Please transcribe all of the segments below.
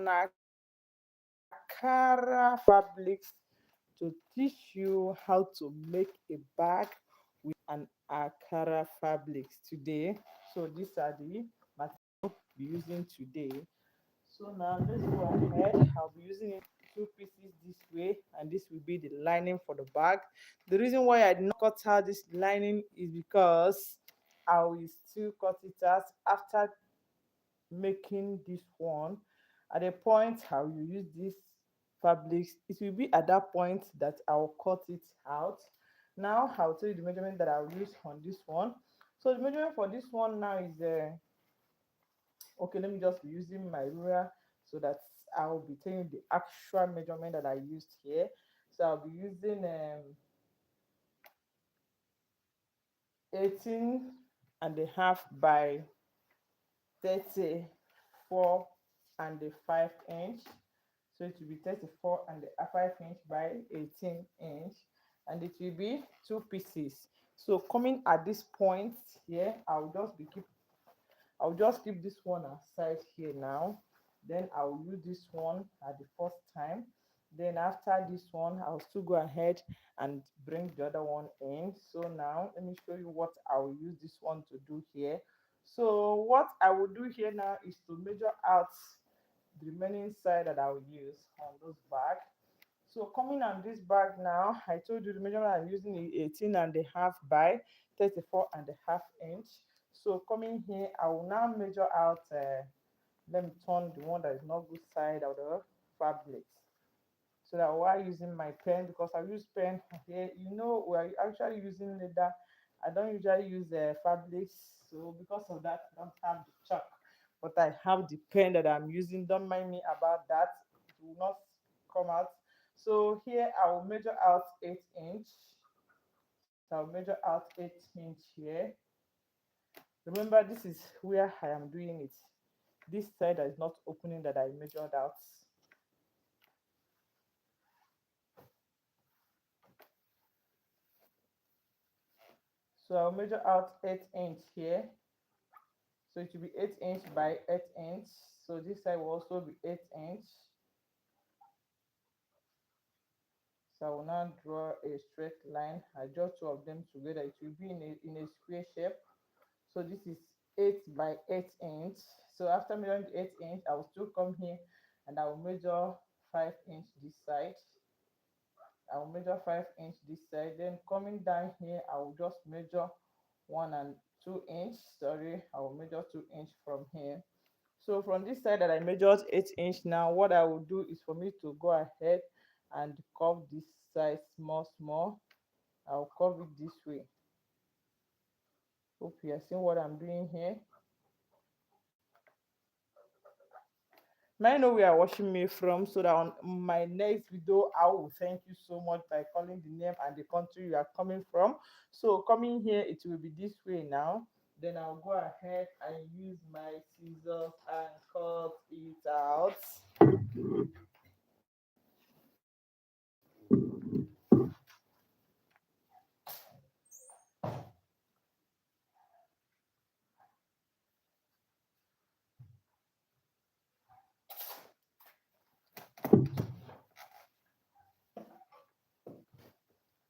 an Ankara fabrics to teach you how to make a bag with an Ankara fabrics today. So these are the materials I'll be using today. So now let's go ahead. I'll be using it two pieces this way, and this will be the lining for the bag. The reason why I did not cut out this lining is because I will still cut it out after making this one. At a point I will use this fabrics, it will be at that point that I will cut it out. Now I'll tell you the measurement that I'll use on this one. So the measurement for this one now is okay, let me just be using my ruler so that I'll be telling you the actual measurement that I used here. So I'll be using 18 and a half by 34 and a 5 inch. So it will be 34 and a 5 inch by 18 inch, and it will be two pieces. So coming at this point here, I'll just keep this one aside here now. Then I'll use this one at the first time. Then after this one, I'll still go ahead and bring the other one in. So now let me show you what I'll use this one to do here. So what I will do here now is to measure out the remaining side that I will use on those bag. So coming on this bag now, I told you the measurement I'm using is 18 and a half by 34 and a half inch. So coming here, I will now measure out, let me turn the one that is not good side of the fabric. So that while using my pen, because I use pen here, we're actually using leather. I don't usually use fabrics, so because of that, I don't have the chalk, but I have the pen that I'm using. Don't mind me about that, it will not come out. So here I will measure out 8 inch. So I'll measure out 8 inch here. Remember, this is where I am doing it. This side that is not opening that I measured out. So I'll measure out 8 inch here. So it will be 8 inch by 8 inch. So this side will also be 8 inch. So I will now draw a straight line. I draw two of them together. It will be in a square shape. So this is 8 by 8 inch. So after measuring the 8 inch, I will still come here and I will measure 5 inch this side. I will measure 5 inch this side. Then coming down here, I will just measure 1 and 2 inch. Sorry, I will measure 2 inch from here. So from this side that I measured 8 inch, now what I will do is for me to go ahead and curve this side small. I'll curve it this way. Hope you are seeing what I'm doing here. May I know where you're watching me from, so that on my next video I will thank you so much by calling the name and the country you are coming from. So coming here, it will be this way now. Then I'll go ahead and use my scissors and cut it out.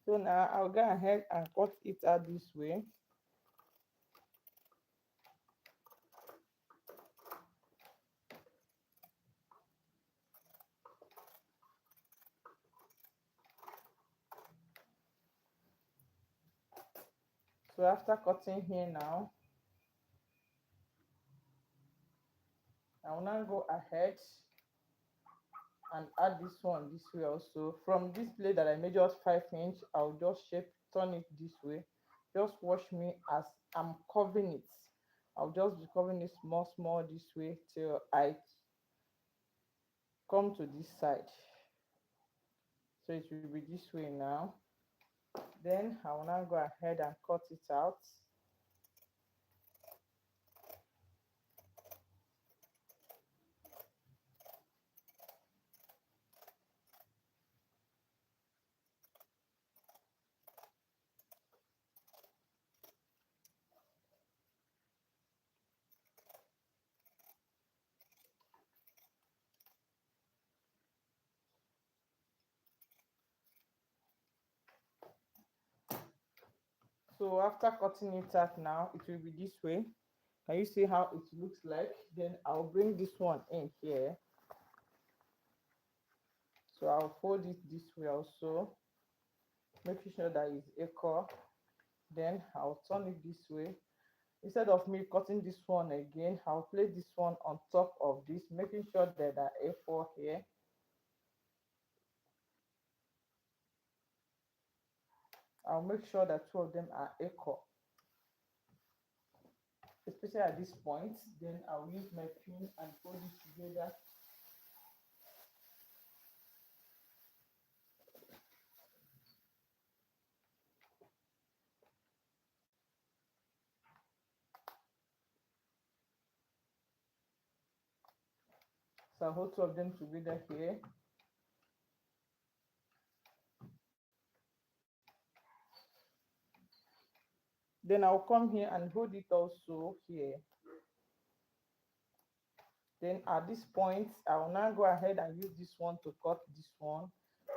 So now I'll go ahead and cut it out this way. So after cutting here now, I will now go ahead and add this one this way also. From this plate that I measured 5 inch, I'll just turn it this way. Just watch me as I'm curving it. I'll just be curving it small this way till I come to this side. So it will be this way now. Then I will now go ahead and cut it out. So after cutting it out now, it will be this way. Can you see how it looks like? Then I'll bring this one in here. So I'll fold it this way also, making sure that it's equal. Then I'll turn it this way. Instead of me cutting this one again, I'll place this one on top of this, making sure that they're equal here. I'll make sure that two of them are equal, especially at this point. Then I'll use my pin and fold it together. So I'll hold two of them together here. Then I'll come here and hold it also here. Then at this point, I will now go ahead and use this one to cut this one,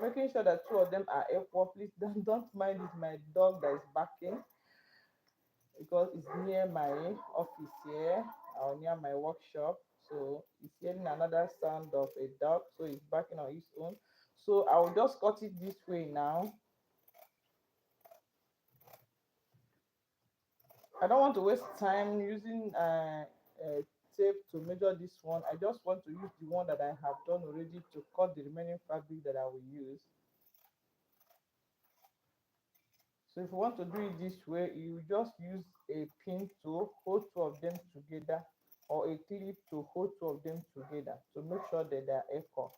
making sure that two of them are equal. Please don't mind it's my dog that is barking because it's near my office here or near my workshop. So it's hearing another sound of a dog, so it's barking on its own. So I will just cut it this way now. I don't want to waste time using tape to measure this one. I just want to use the one that I have done already to cut the remaining fabric that I will use. So if you want to do it this way, you just use a pin to hold two of them together or a clip to hold two of them together to make sure that they are equal.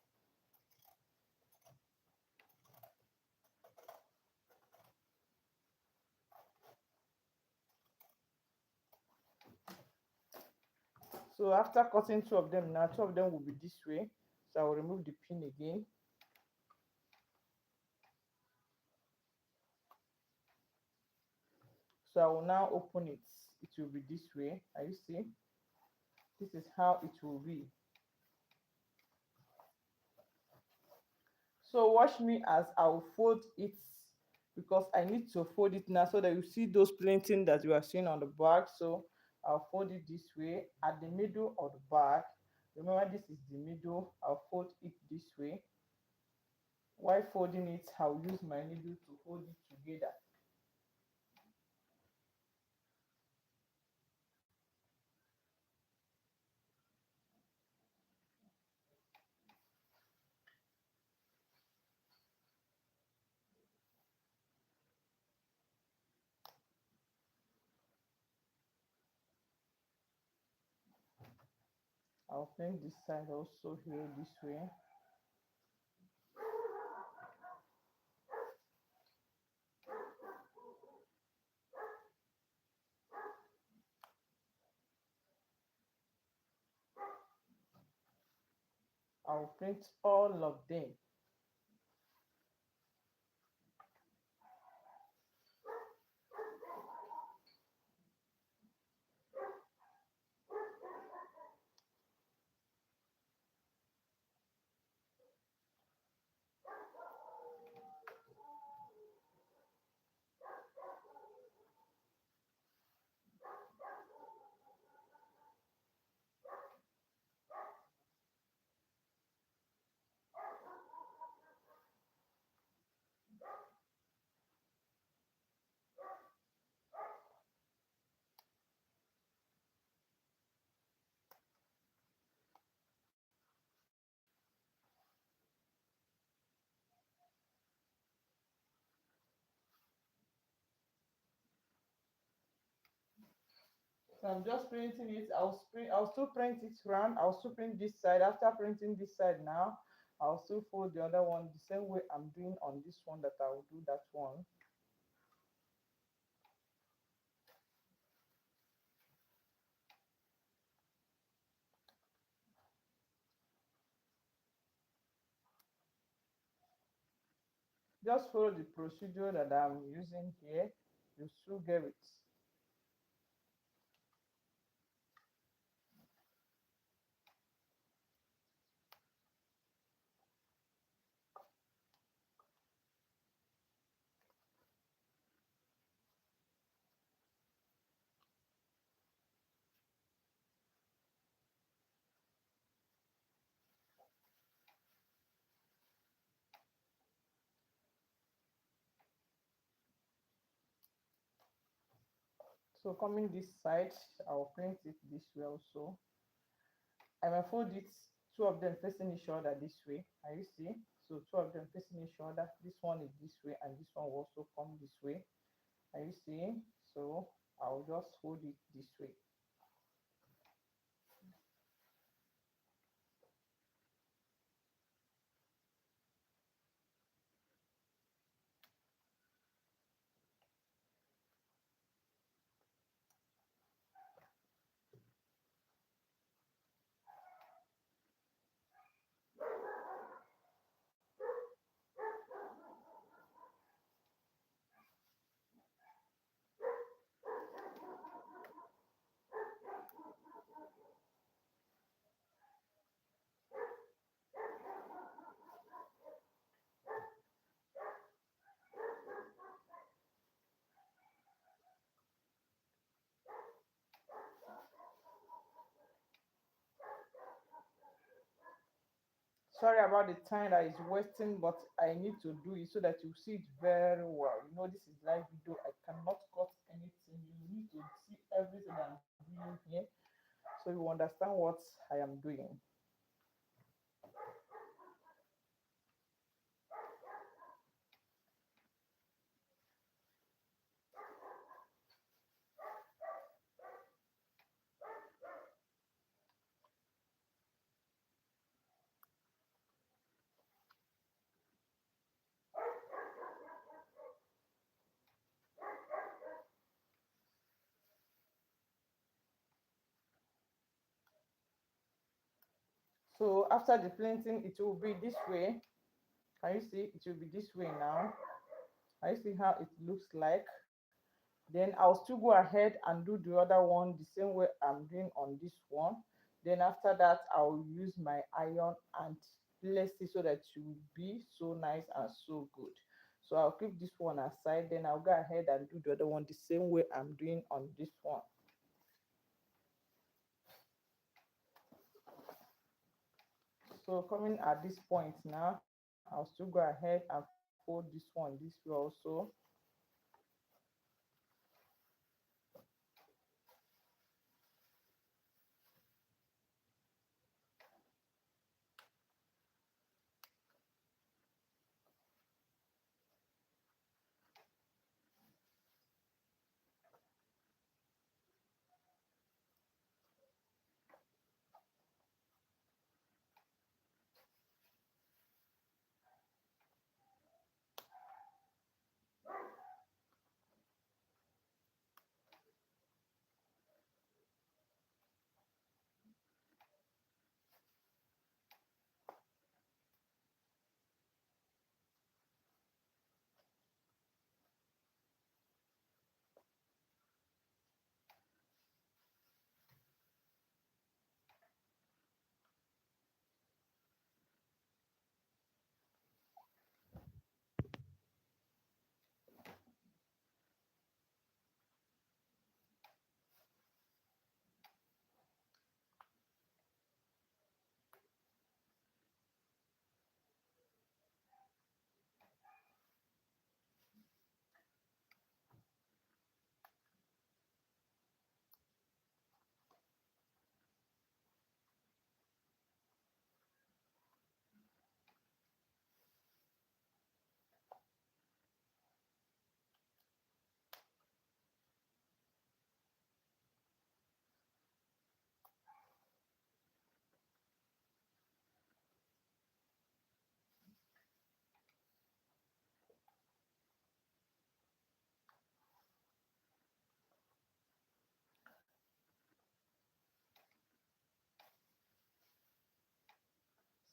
So after cutting two of them now, two of them will be this way. So I will remove the pin again. So I will now open it. It will be this way. Can you see? This is how it will be. So watch me as I will fold it because I need to fold it now so that you see those planting that you are seeing on the back. So I'll fold it this way at the middle of the back. Remember, this is the middle. I'll fold it this way. While folding it, I'll use my needle to hold it together. I'll print this side also here this way. I'll print all of them. So I'm just printing it. I'll still print it round. I'll still print this side. After printing this side now, I'll still fold the other one the same way I'm doing on this one that I will do that one. Just follow the procedure that I'm using here. You still get it. So coming this side, I'll print it this way also. I will fold it, two of them facing each other this way. Are you see? So two of them facing each other. This one is this way, and this one will also come this way. Are you seeing? So I'll just hold it this way. Sorry about the time that is wasting, but I need to do it so that you see it very well. You know, this is live video. I cannot cut anything. You need to see everything I'm doing here so you understand what I am doing. So after the planting, it will be this way. Can you see? It will be this way now. Can you see how it looks like? Then I'll still go ahead and do the other one the same way I'm doing on this one. Then after that, I'll use my iron and place it so that it will be so nice and so good. So I'll keep this one aside. Then I'll go ahead and do the other one the same way I'm doing on this one. So coming at this point now, I'll still go ahead and fold this one this way also.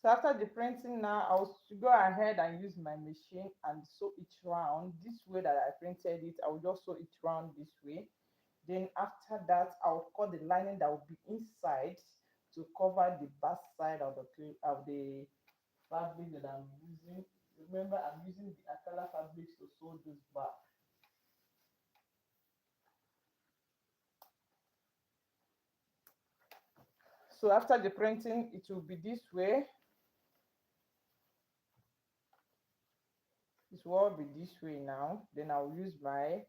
So after the printing now, I'll go ahead and use my machine and sew it round this way that I printed it. I will just sew it round this way. Then after that, I'll cut the lining that will be inside to cover the back side of the fabric that I'm using. Remember, I'm using the Akala fabrics to sew this back. So after the printing, it will be this way. It will be this way now. Then I'll use my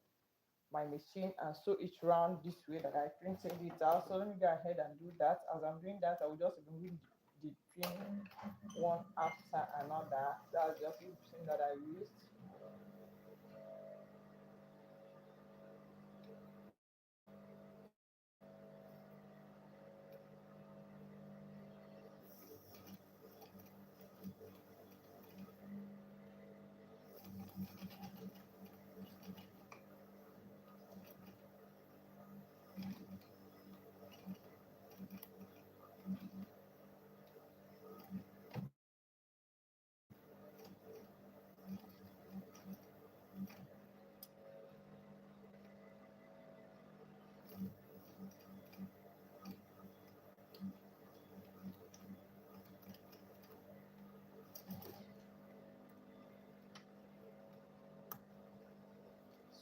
my machine and sew it round this way that I printed it out. So let me go ahead and do that. As I'm doing that, I will just remove the pin one after another. That's just the pin that I used.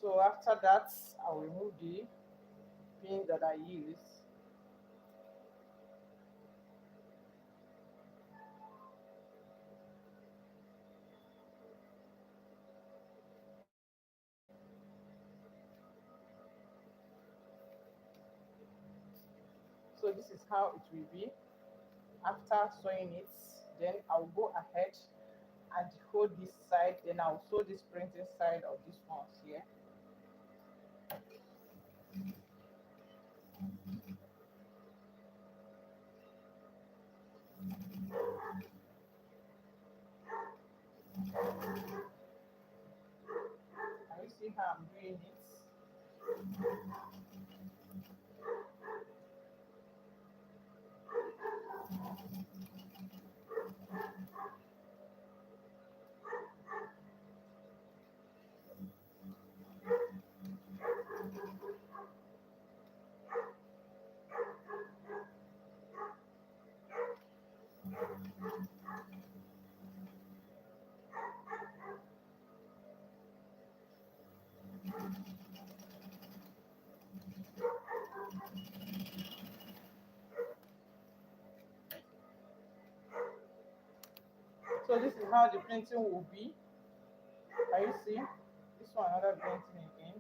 So after that, I'll remove the pin that I use. So this is how it will be after sewing it. Then I'll go ahead and hold this side, then I'll sew this printing side of this one here. Can you see how I'm doing it? So this is how the printing will be. Can you see? This one another printing again.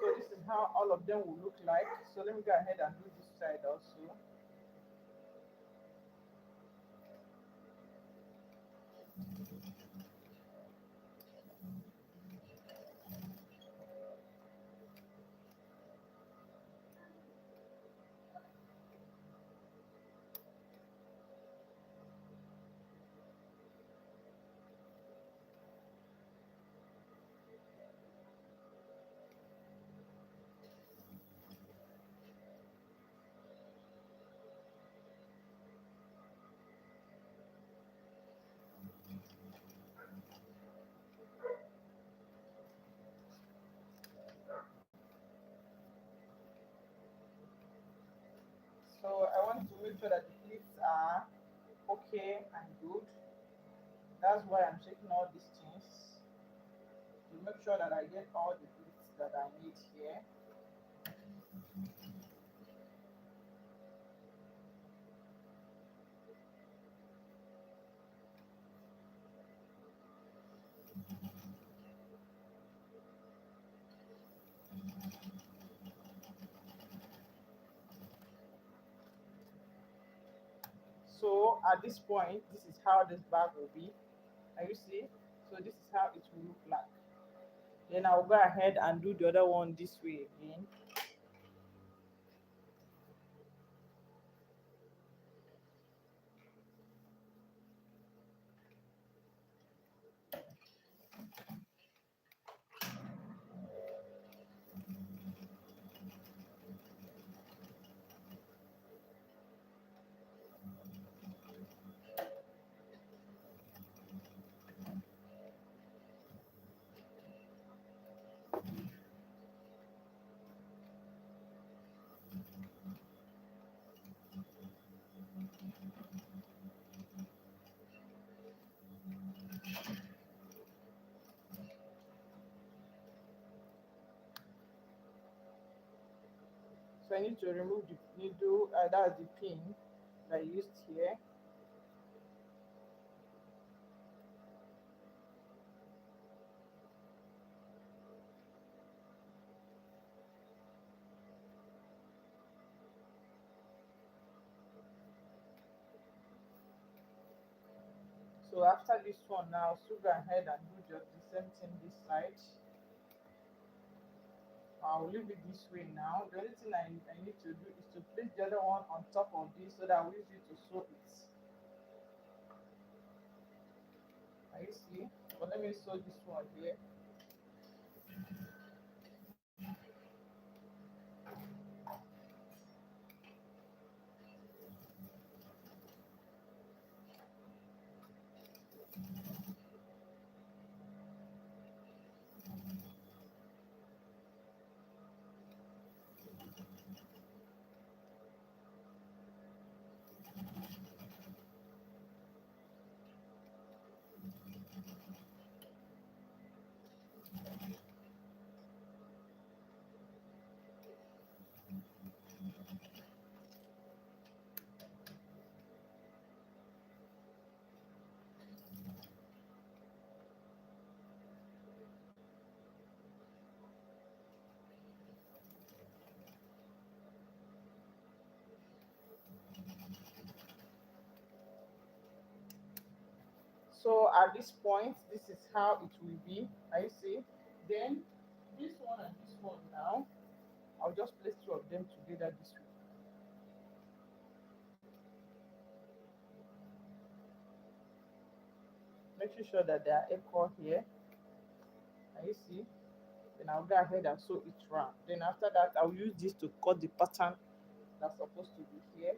So this is how all of them will look like. So let me go ahead and do this side also. So I want to make sure that the pleats are okay and good. That's why I'm checking all these things to make sure that I get all the pleats that I need here. So at this point, this is how this bag will be. Can you see? So this is how it will look like. Then I'll go ahead and do the other one this way again. So I need to remove the needle, that's the pin that I used here. So after this one now, so go ahead and do just the same thing this side. I'll leave it this way now. The only thing I need to do is to place the other one on top of this so that I'll use it to sew it. Can you see? But let me sew this one here. So at this point, this is how it will be. Can you see? Then this one and this one now, I'll just place two of them together this way. Making sure that they are equal here. Can you see? Then I'll go ahead and sew each round. Then after that, I'll use this to cut the pattern that's supposed to be here.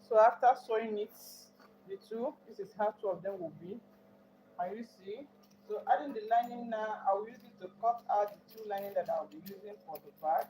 So after sewing it, the two, this is how two of them will be. Can you see? So adding the lining now, I will use it to cut out the two lining that I'll be using for the bag.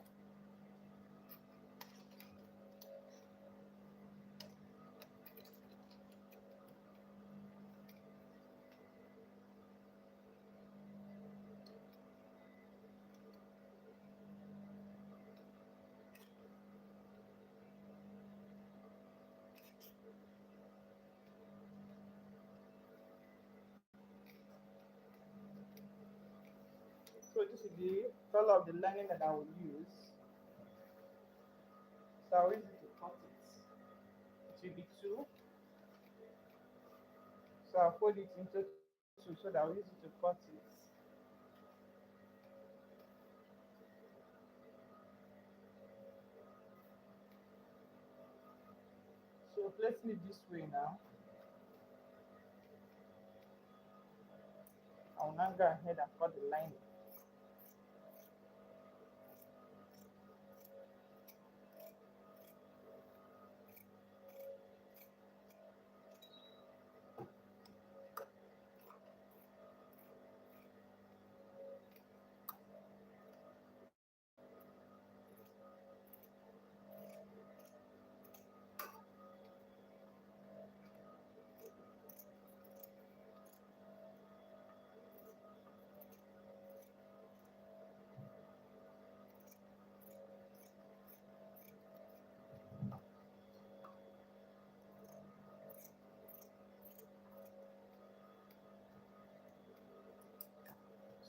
So this is the color of the lining that I will use. So I'll use it to cut it. It will be two. So I'll fold it into two so that I'll use it to cut it. So placing it this way now, I'll now go ahead and cut the lining.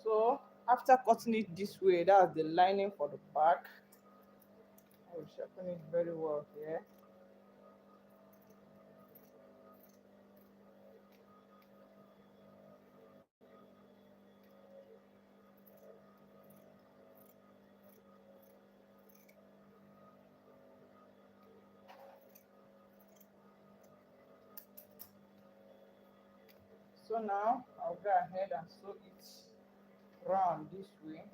So after cutting it this way, that's the lining for the back. We'll sharpen it very well here. So now I'll go ahead and sew it round this way.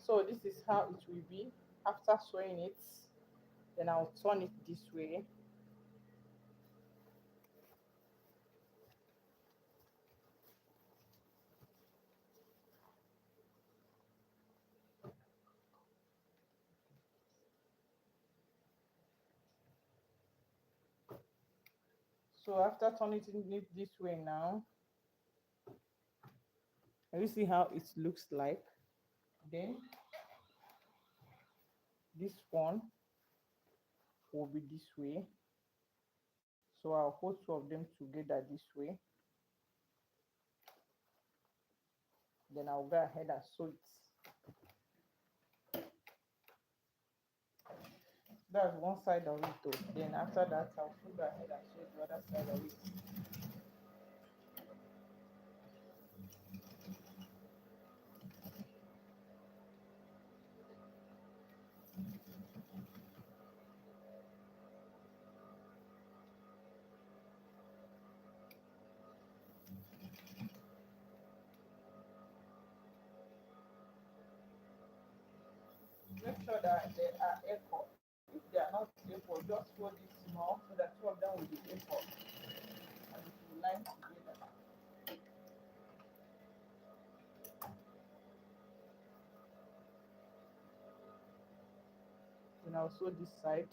So this is how it will be after sewing it. Then I'll turn it this way. So after turning it this way now, and you see how it looks like. Then this one will be this way. So I'll put two of them together this way. Then I'll go ahead and sew it. That's one side of it though. Then after that, I'll go ahead and sew the other side of it. Make sure that they are equal. If they are not equal, just fold it small so that two of them will be equal and it will line together. Then I'll sew this side.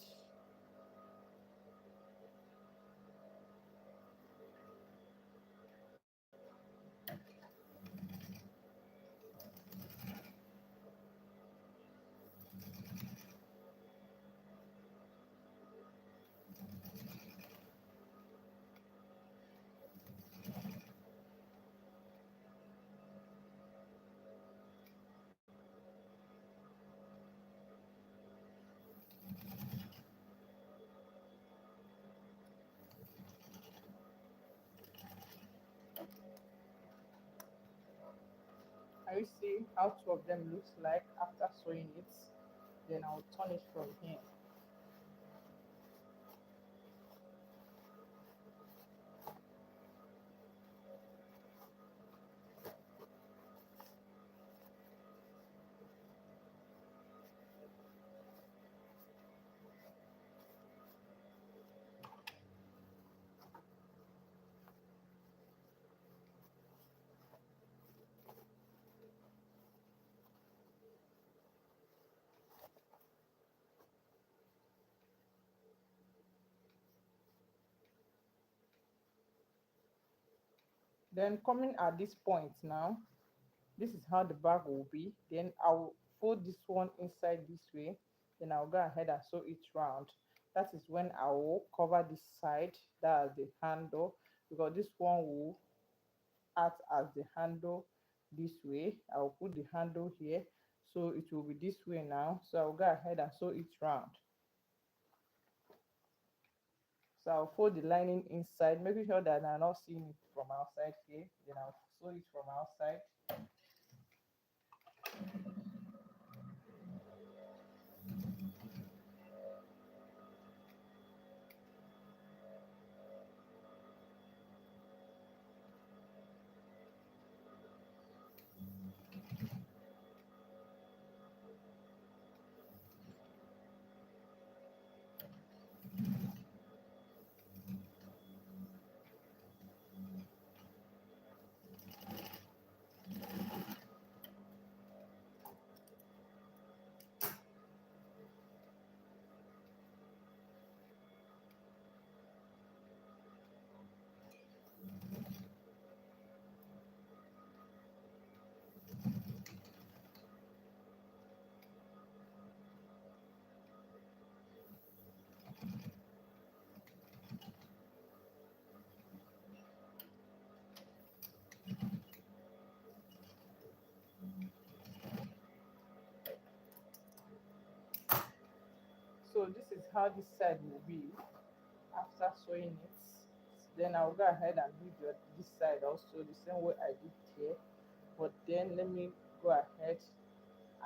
And you see how two of them looks like after sewing it. Then I'll turn it from here. Then coming at this point now, this is how the bag will be. Then I'll fold this one inside this way. Then I'll go ahead and sew it round. That is when I will cover this side, that is the handle, because this one will act as the handle this way. I'll put the handle here, so it will be this way now. So I'll go ahead and sew it round. So I'll fold the lining inside, making sure that I'm not seeing it from outside here. Then I'll sew it from outside. So this is how this side will be after sewing it. Then I'll go ahead and do this side also the same way I did here. But then let me go ahead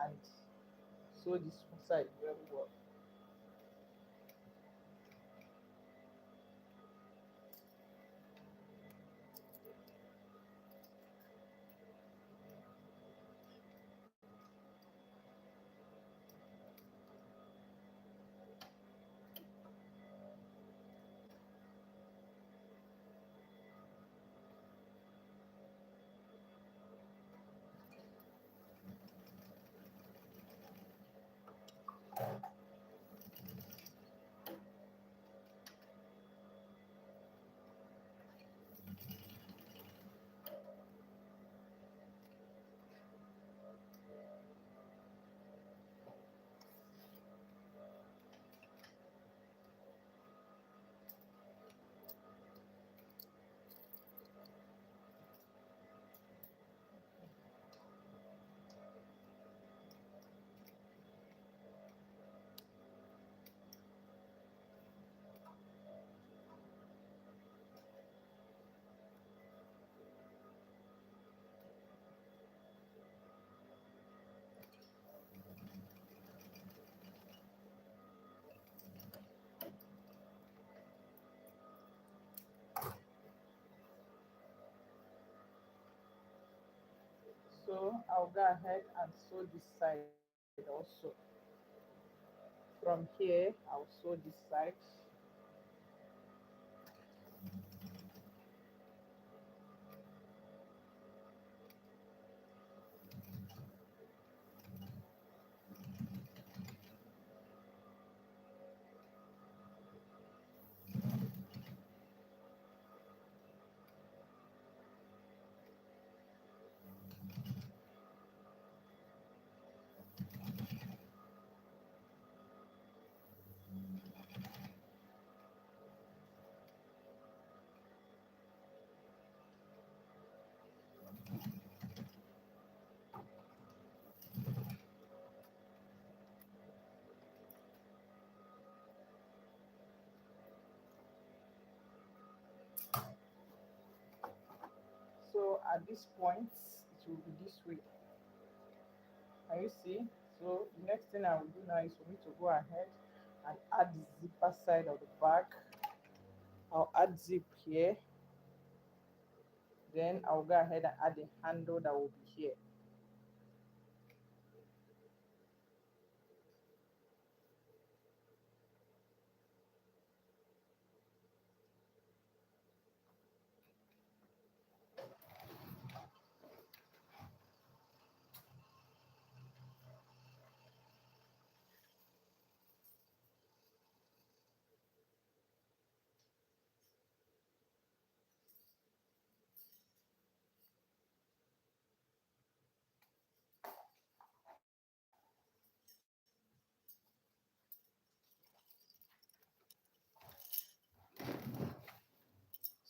and sew this side very well. So I'll go ahead and sew this side also. From here I'll sew this side. So at this point it will be this way. Can you see? So the next thing I will do now is for me to go ahead and add the zipper side of the bag. I'll add zip here. Then I'll go ahead and add the handle that will be here.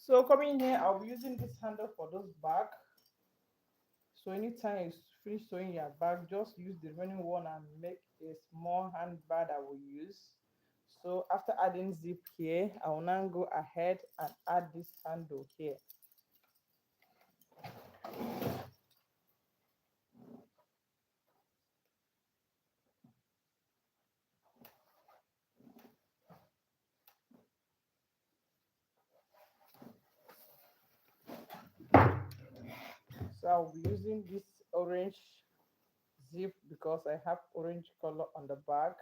So coming here, I'll be using this handle for those bag. So anytime you finish sewing your bag, just use the remaining one and make a small handbag that we use. So after adding zip here, I will now go ahead and add this handle here. So I'll be using this orange zip because I have orange color on the back.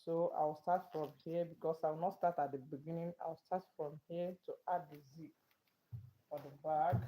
So I'll start from here because I'll not start at the beginning. I'll start from here to add the zip for the back.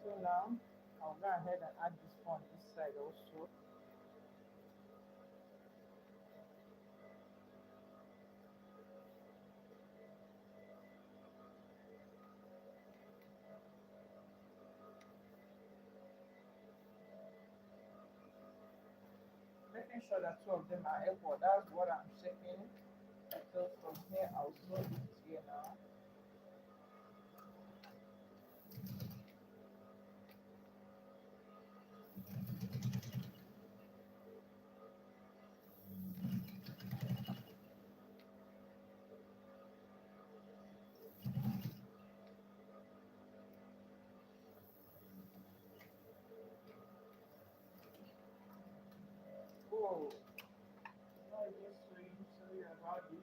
So now I'll go ahead and add this on this side also. Making sure that two of them are equal. That's what I'm checking. So from here I'll sew it here now. Oh, not even sewing. Sorry about this.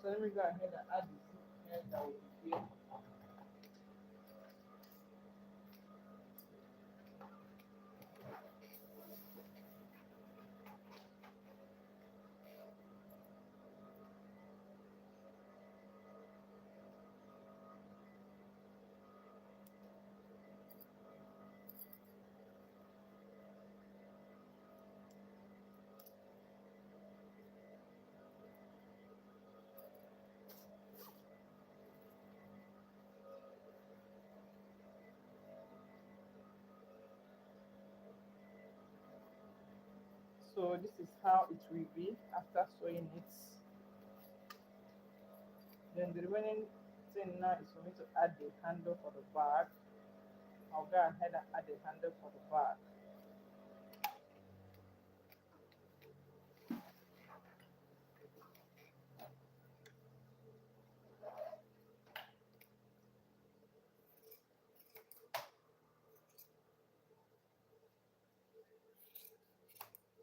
So let me go ahead and add the zip here that will be here. So this is how it will be after sewing it. Then the remaining thing now is for me to add the handle for the bag. I'll go ahead and add the handle for the bag.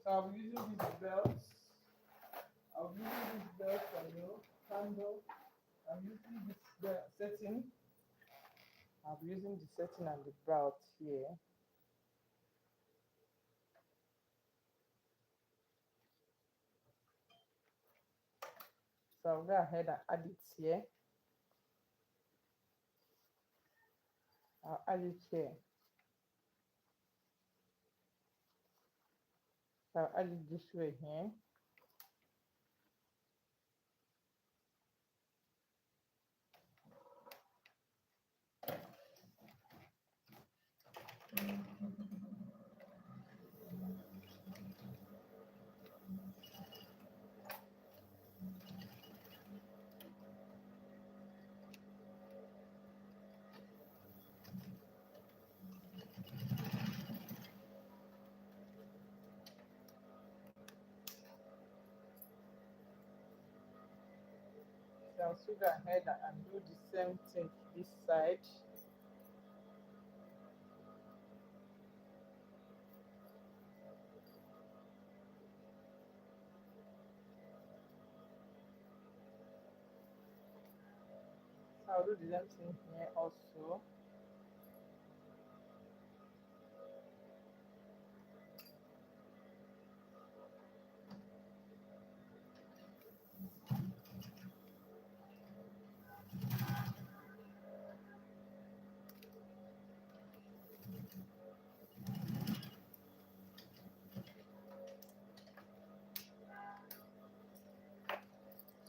So I'll be using these belts. I'll be using this belt for you, handle. I'm using this setting. I'll be using the setting and the belt here. So I'll go ahead and add it here. I'll add it here. So I'll add it this way here. I'll still go ahead and do the same thing this side. So I'll do the same thing here also.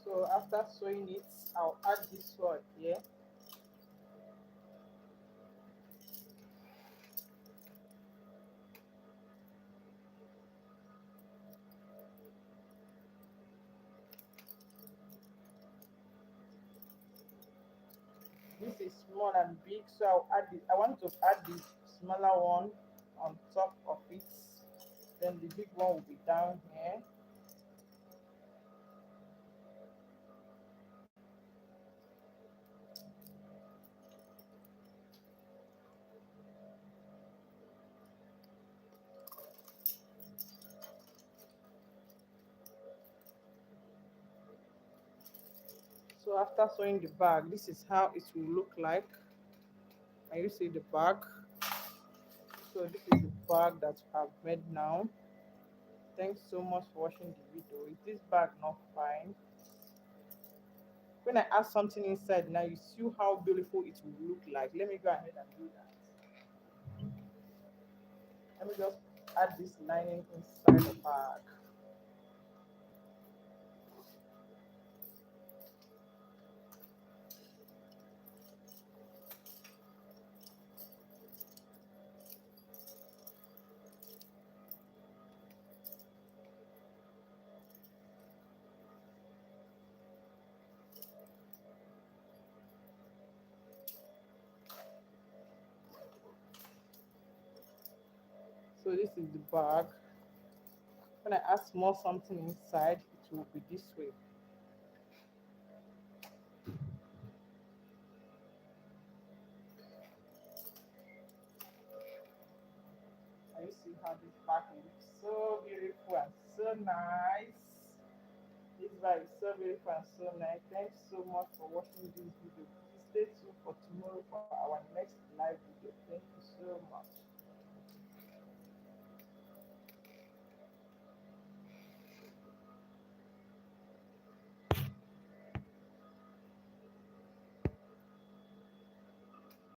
So after sewing it, I'll add this one here. This is small and big, so I'll add it. I want to add the smaller one on top of it. Then the big one will be down here. So after sewing the bag, this is how it will look like. Can you see the bag? So this is the bag that I have made now. Thanks so much for watching the video. Is this bag not fine? When I add something inside now, you see how beautiful it will look like. Let me go ahead and do that. Let me just add this lining inside the bag. So this is the bag. When I add small something inside, it will be this way. And you see how this bag looks so beautiful and so nice. This bag is so beautiful and so nice. Thanks so much for watching this video. Please stay tuned for tomorrow for our next live video. Thank you so much.